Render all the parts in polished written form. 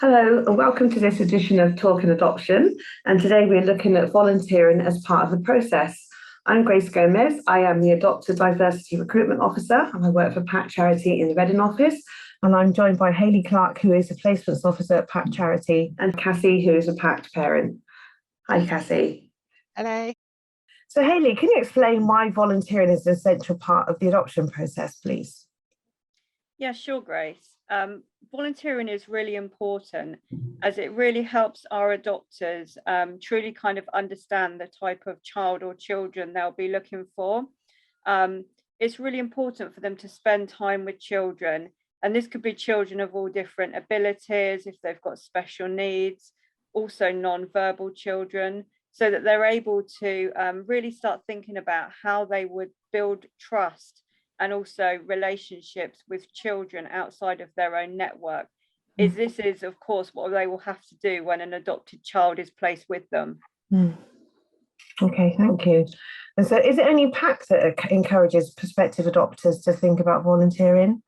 Hello, and welcome to this edition of Talk and Adoption. And today we're looking at volunteering as part of the process. I'm Grace Gomez. I am the Adopter Diversity Recruitment Officer, and I work for PACT Charity in the Reading office. And I'm joined by Hayley Clark, who is a Placements Officer at PACT Charity, and Cassie, who is a PACT parent. Hi, Cassie. Hello. So, Hayley, can you explain why volunteering is an essential part of the adoption process, please? Yeah, sure, Grace. Volunteering is really important as it really helps our adopters truly kind of understand the type of child or children they'll be looking for. It's really important for them to spend time with children, and this could be children of all different abilities, if they've got special needs, also non-verbal children, so that they're able to really start thinking about how they would build trust and also relationships with children outside of their own network. This is, of course, what they will have to do when an adopted child is placed with them. Okay, thank you. And so is it only PACT that encourages prospective adopters to think about volunteering?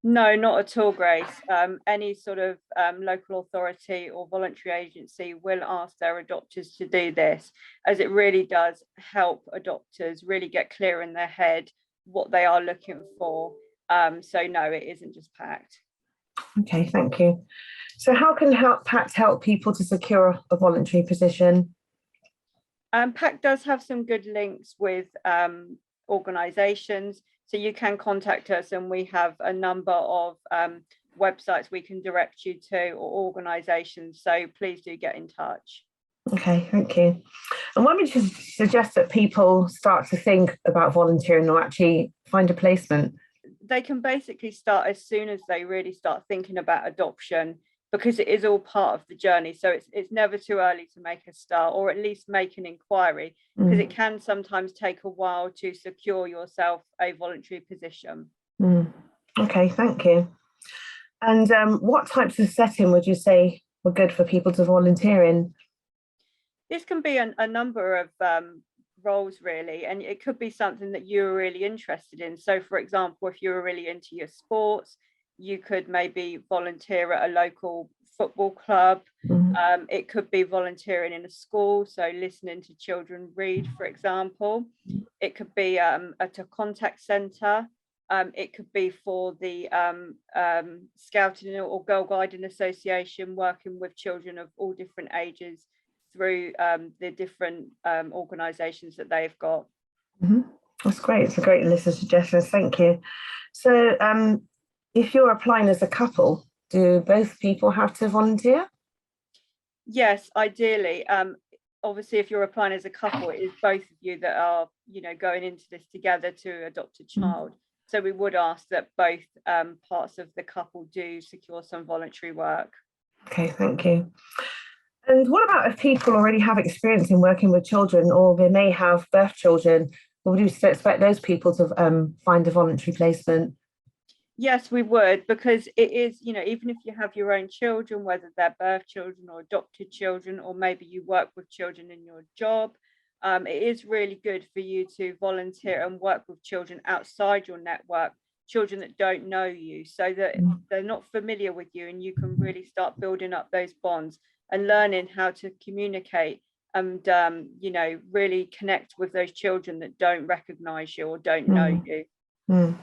No, not at all, Grace. Any sort of local authority or voluntary agency will ask their adopters to do this, as it really does help adopters really get clear in their head what they are looking for. So no, it isn't just PACT. Okay, thank you. So how can PACT help people to secure a voluntary position? PACT does have some good links with organisations, so you can contact us, and we have a number of websites we can direct you to, or organisations, so please do get in touch. Okay, thank you. And when would you suggest that people start to think about volunteering or actually find a placement? They can basically start as soon as they really start thinking about adoption, because it is all part of the journey. So it's never too early to make a start, or at least make an inquiry, because it can sometimes take a while to secure yourself a voluntary position. Okay, thank you. And what types of setting would you say were good for people to volunteer in? This can be a number of roles, really, and it could be something that you're really interested in. So, for example, if you're really into your sports, you could maybe volunteer at a local football club. It could be volunteering in a school, so listening to children read, for example. It could be at a contact centre. It could be for the Scouting or Girl Guiding Association, working with children of all different ages through the different organisations that they've got. That's great. It's a great list of suggestions. Thank you. So if you're applying as a couple, do both people have to volunteer? Yes, ideally. Obviously, if you're applying as a couple, it is both of you that are, going into this together to adopt a child. So we would ask that both parts of the couple do secure some voluntary work. Okay, thank you. And what about if people already have experience in working with children, or they may have birth children? Would you expect those people to find a voluntary placement? Yes, we would, because it is, even if you have your own children, whether they're birth children or adopted children, or maybe you work with children in your job, it is really good for you to volunteer and work with children outside your network, children that don't know you, so that they're not familiar with you, and you can really start building up those bonds and learning how to communicate and, really connect with those children that don't recognise you or don't know you.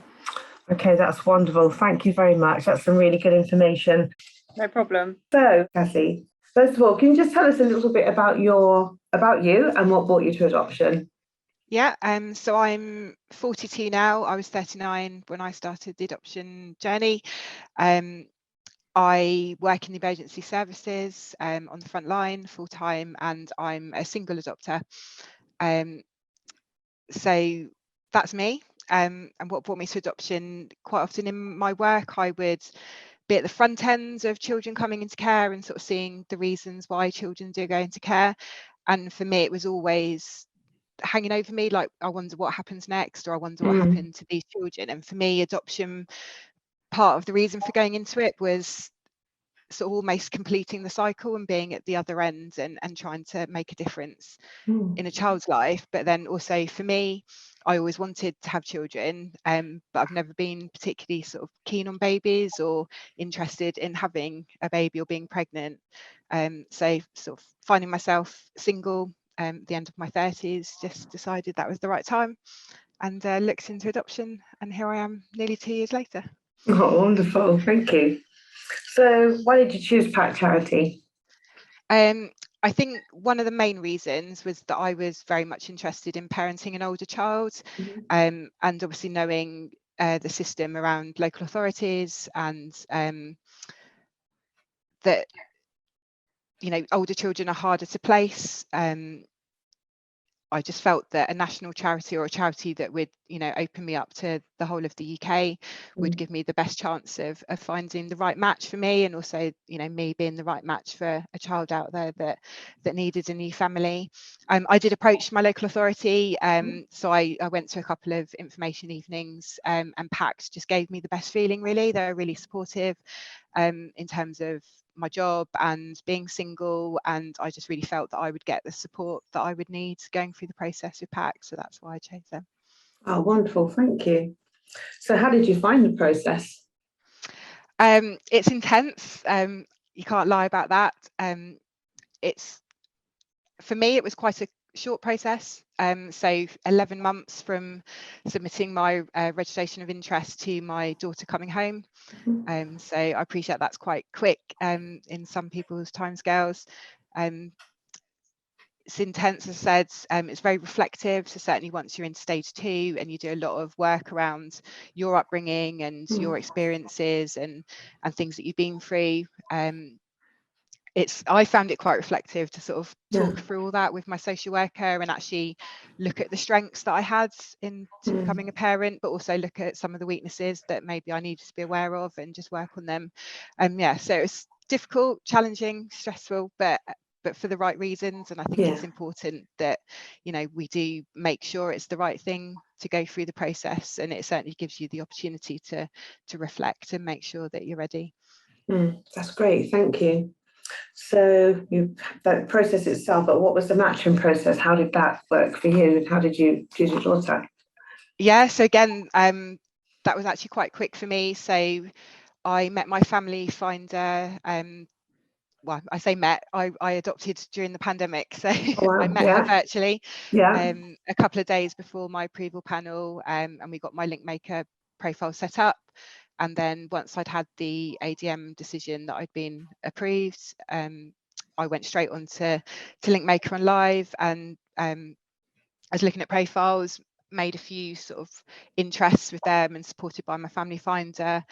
Okay, that's wonderful. Thank you very much. That's some really good information. No problem. So, Cassie, first of all, can you just tell us a little bit about you and what brought you to adoption? Yeah, so I'm 42 now. I was 39 when I started the adoption journey. I work in the emergency services on the front line full time, and I'm a single adopter. So that's me. And what brought me to adoption, quite often in my work, I would be at the front end of children coming into care and sort of seeing the reasons why children do go into care. And for me, it was always hanging over me, like, I wonder what happens next, or I wonder what happened to these children. And for me, adoption, part of the reason for going into it was sort of almost completing the cycle and being at the other end and trying to make a difference in a child's life. But then also for me, I always wanted to have children, but I've never been particularly sort of keen on babies or interested in having a baby or being pregnant. So sort of finding myself single at the end of my 30s, just decided that was the right time and looked into adoption, and here I am nearly 2 years later. Oh, wonderful. Thank you. So why did you choose Pact Charity? I think one of the main reasons was that I was very much interested in parenting an older child, and obviously knowing the system around local authorities, and that, you know, older children are harder to place. I just felt that a national charity or a charity that would, you know, open me up to the whole of the UK would give me the best chance of finding the right match for me, and also, you know, me being the right match for a child out there that needed a new family. I did approach my local authority, so I went to a couple of information evenings, and Pact just gave me the best feeling, really. They're really supportive in terms of my job and being single, and I just really felt that I would get the support that I would need going through the process with Pact, so that's why I chose them. Oh, wonderful. Thank you. So how did you find the process? It's intense. You can't lie about that. It's, for me, it was quite a short process. So 11 months from submitting my registration of interest to my daughter coming home. So I appreciate that's quite quick in some people's timescales. It's intense, as I said. It's very reflective. So certainly once you're in stage 2 and you do a lot of work around your upbringing and your experiences and things that you've been through, I found it quite reflective to sort of talk through all that with my social worker and actually look at the strengths that I had into becoming a parent, but also look at some of the weaknesses that maybe I needed to be aware of and just work on them. So it's difficult, challenging, stressful, but for the right reasons. And I think it's important that, you know, we do make sure it's the right thing to go through the process, and it certainly gives you the opportunity to reflect and make sure that you're ready. That's great, thank you. So that process itself, but what was the matching process? How did that work for you, and how did you choose your daughter? So again, that was actually quite quick for me. So I met my family finder. Well, I say met, I adopted during the pandemic. So I met her virtually a couple of days before my approval panel, and we got my LinkMaker profile set up. And then once I'd had the ADM decision that I'd been approved, I went straight on to LinkMaker on live, and I was looking at profiles, made a few sort of interests with them and supported by my family finder.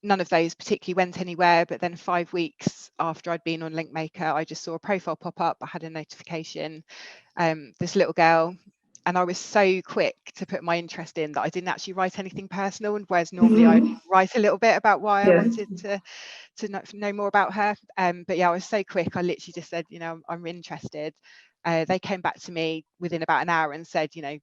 None of those particularly went anywhere, but then 5 weeks after I'd been on LinkMaker, I just saw a profile pop up. I had a notification, this little girl, and I was so quick to put my interest in that I didn't actually write anything personal, and whereas normally I'd write a little bit about why I wanted to know more about her. But yeah, I was so quick. I literally just said, you know, I'm interested. They came back to me within about an hour and said, you know,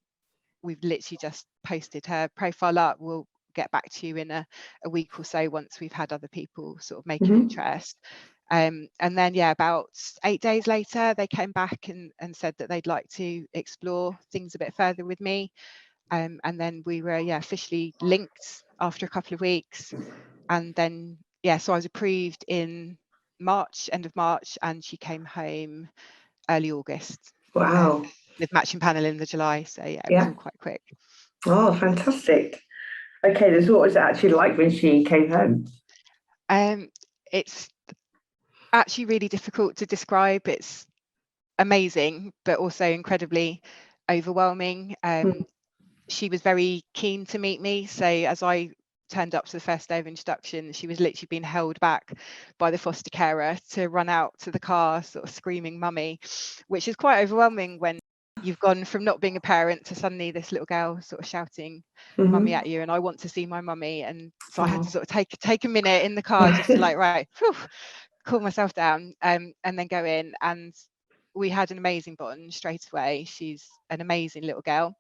we've literally just posted her profile up. We'll get back to you in a week or so once we've had other people sort of make an interest. And then about 8 days later, they came back and said that they'd like to explore things a bit further with me. And then we were officially linked after a couple of weeks. And then so I was approved in March, end of March, and she came home early August. Wow. With matching panel in the July. So it was all quite quick. Oh, fantastic. Okay, so what was it actually like when she came home? It's actually really difficult to describe. It's amazing, but also incredibly overwhelming. She was very keen to meet me. So as I turned up to the first day of introduction, she was literally being held back by the foster carer to run out to the car, sort of screaming mummy, which is quite overwhelming when you've gone from not being a parent to suddenly this little girl sort of shouting mummy at you, and I want to see my mummy. And so I had to sort of take a minute in the car just to cool myself down, and then go in, and we had an amazing bond straight away. She's an amazing little girl.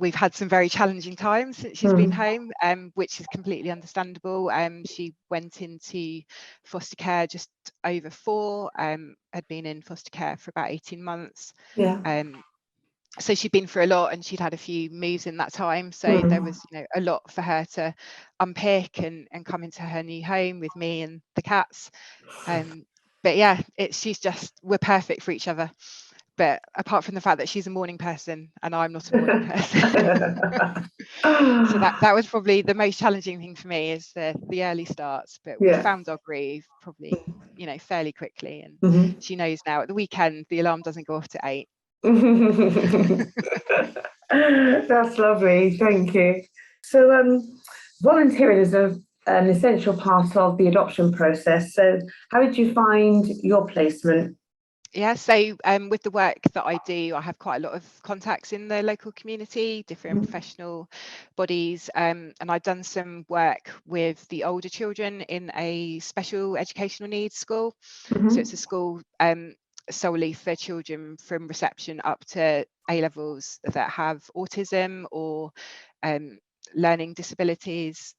we've had some very challenging times since she's been home, which is completely understandable. She went into foster care just over 4, had been in foster care for about 18 months. Yeah. So she'd been through a lot, and she'd had a few moves in that time. So there was, a lot for her to unpick and come into her new home with me and the cats. But yeah, we're perfect for each other. But apart from the fact that she's a morning person and I'm not a morning person. So that was probably the most challenging thing for me, is the early starts. But we found our groove probably, fairly quickly. And she knows now at the weekend the alarm doesn't go off to 8. That's lovely, thank you. So volunteering is an essential part of the adoption process. So how did you find your placement? Yeah, so with the work that I do, I have quite a lot of contacts in the local community, different professional bodies, and I've done some work with the older children in a special educational needs school. So it's a school solely for children from reception up to A levels that have autism or learning disabilities.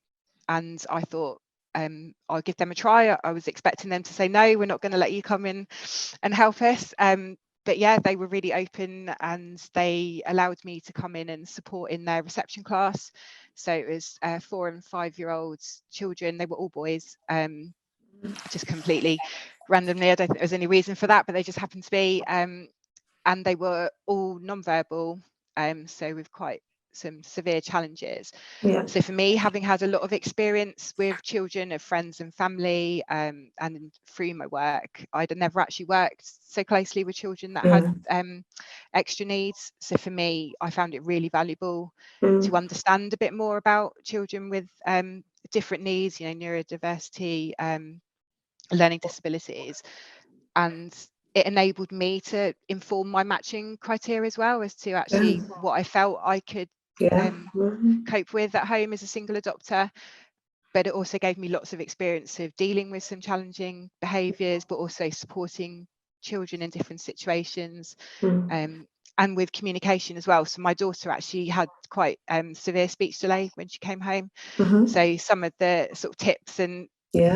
And I thought, I'll give them a try. I was expecting them to say, no, we're not going to let you come in and help us. But yeah, they were really open, and they allowed me to come in and support in their reception class. So it was 4 and 5-year-olds children. They were all boys, just completely randomly. I don't think there was any reason for that, but they just happened to be. And they were all non-verbal, so with quite some severe challenges. Yeah. So for me, having had a lot of experience with children of friends and family, and through my work, I'd never actually worked so closely with children that had extra needs. So for me, I found it really valuable to understand a bit more about children with different needs, neurodiversity, learning disabilities. And it enabled me to inform my matching criteria as well, as to actually what I felt I could cope with at home as a single adopter. But it also gave me lots of experience of dealing with some challenging behaviours, but also supporting children in different situations, and with communication as well. So my daughter actually had quite severe speech delay when she came home. So some of the sort of tips and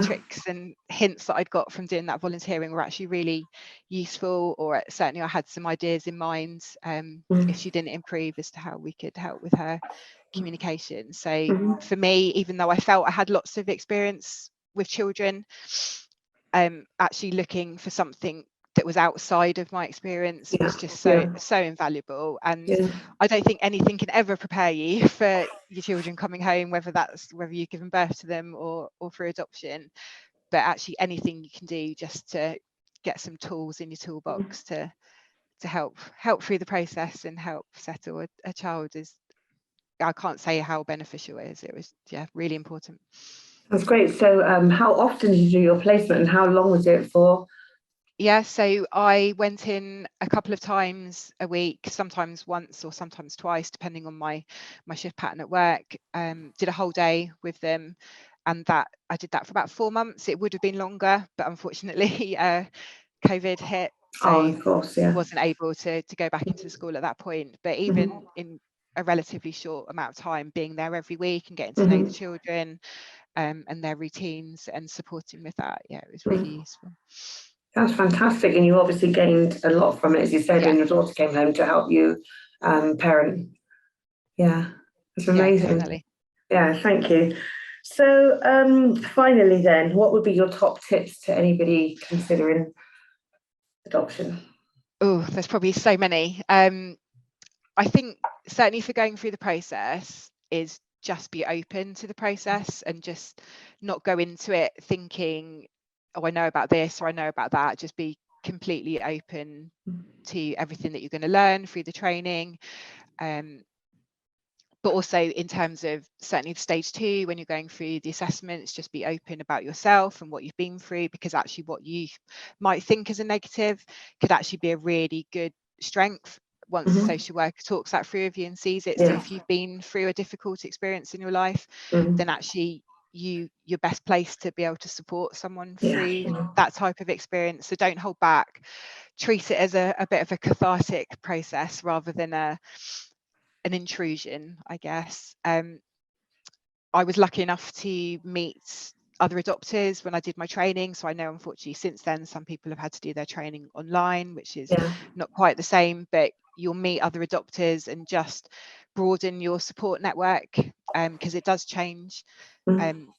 tricks and hints that I'd got from doing that volunteering were actually really useful, or certainly I had some ideas in mind if she didn't improve, as to how we could help with her communication. So for me, even though I felt I had lots of experience with children, actually looking for something that was outside of my experience was just so invaluable. And I don't think anything can ever prepare you for your children coming home, whether you've given birth to them or through adoption. But actually anything you can do just to get some tools in your toolbox to help through the process and help settle a child is, I can't say how beneficial it is. It was really important. That's great. So how often did you do your placement, and how long was it for? Yeah, so I went in a couple of times a week, sometimes once or sometimes twice, depending on my shift pattern at work. Did a whole day with them, and that I did that for about 4 months. It would have been longer, but unfortunately COVID hit, so of course, wasn't able to go back into school at that point. But even in a relatively short amount of time, being there every week and getting to know the children and their routines and supporting with that, it was really useful. That's fantastic, and you obviously gained a lot from it, as you said, when your daughter came home to help you parent. Yeah, that's amazing. Definitely. Yeah, thank you. So finally then, what would be your top tips to anybody considering adoption? Oh, there's probably so many. I think certainly for going through the process is just be open to the process and just not go into it thinking, oh, I know about this or I know about that. Just be completely open to everything that you're going to learn through the training. But also in terms of certainly the stage 2, when you're going through the assessments, just be open about yourself and what you've been through, because actually what you might think is a negative could actually be a really good strength once the social worker talks that through with you and sees it. So if you've been through a difficult experience in your life, then actually you're best placed to be able to support someone through that type of experience. So don't hold back. Treat it as a bit of a cathartic process rather than a an intrusion, I guess. I was lucky enough to meet other adopters when I did my training. So I know, unfortunately, since then, some people have had to do their training online, which is not quite the same, but you'll meet other adopters and just broaden your support network, because it does change. And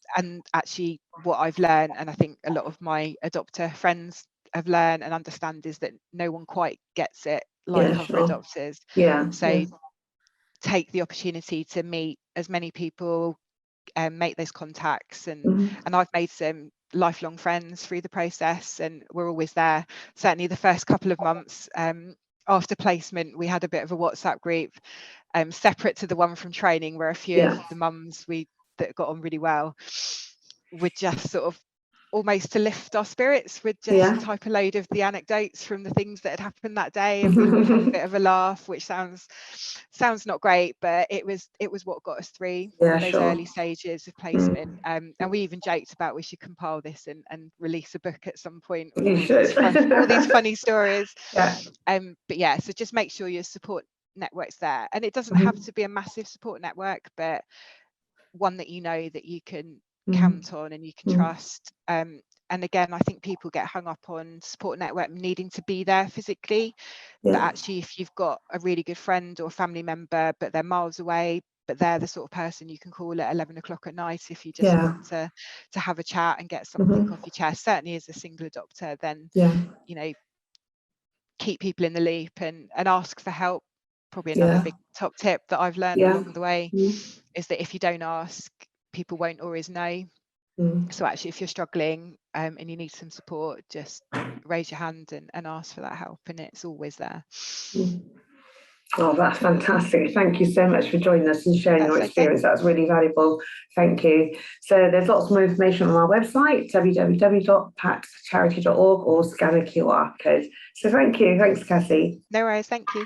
actually what I've learned, and I think a lot of my adopter friends have learned and understand, is that no one quite gets it like other adopters. So take the opportunity to meet as many people and make those contacts, and I've made some lifelong friends through the process, and we're always there. Certainly the first couple of months after placement, we had a bit of a WhatsApp group separate to the one from training, where a few of the mums that got on really well would just sort of almost to lift our spirits, would just type a load of the anecdotes from the things that had happened that day, and we'd all have a bit of a laugh, which sounds not great, but it was what got us through those early stages of placement. And we even joked about we should compile this and release a book at some point with all these funny stories. But yeah, so just make sure your support network's there, and it doesn't have to be a massive support network, but one that you know that you can count on and you can trust. And again, I think people get hung up on support network needing to be there physically, but actually if you've got a really good friend or family member but they're miles away, but they're the sort of person you can call at 11 o'clock at night if you just want to have a chat and get something off your chest. Certainly as a single adopter, then you know, keep people in the loop and ask for help. Probably another big top tip that I've learned along the way is that if you don't ask, people won't always know. So actually, if you're struggling and you need some support, just raise your hand and ask for that help, and it's always there. Oh, that's fantastic. Thank you so much for joining us and sharing your experience. That's really valuable. Thank you. So there's lots more information on our website, www.patcharity.org, or scan a QR code. So thank you. Thanks, Cassie. No worries. Thank you.